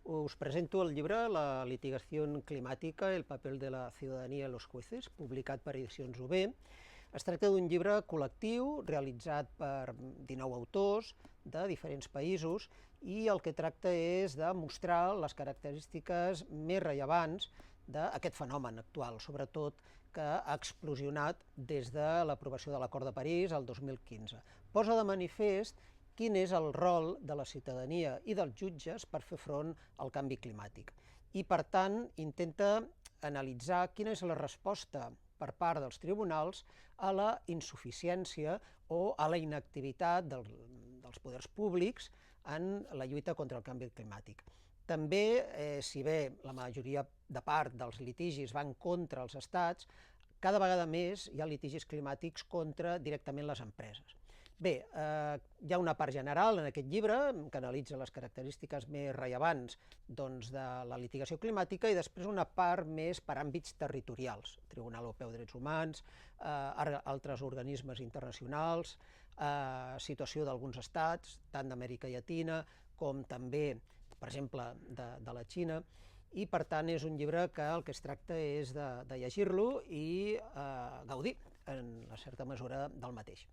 Us presento el llibre La litigación climática, el papel de la ciudadanía en los jueces, publicat per Edicions UB. Es tracta d'un llibre col·lectiu realitzat per 19 autors de diferents països i el que tracta és de mostrar les característiques més rellevants d'aquest fenomen actual, sobretot que ha explosionat des de l'aprovació de l'Acord de París el 2015. Posa de manifest quin és el rol de la ciutadania i dels jutges per fer front al canvi climàtic. I, per tant, intenta analitzar quina és la resposta per part dels tribunals a la insuficiència o a la inactivitat dels poders públics en la lluita contra el canvi climàtic. També, si bé la majoria de part dels litigis van contra els estats, cada vegada més hi ha litigis climàtics contra directament les empreses. Bé, hi ha una part general en aquest llibre que analitza les característiques més rellevants de la litigació climàtica i després una part més per àmbits territorials, Tribunal Europeu de Drets Humans, altres organismes internacionals, situació d'alguns estats, tant d'Amèrica Llatina com també, per exemple, de la Xina, i per tant és un llibre que el que es tracta és de llegir-lo i gaudir en la certa mesura del mateix.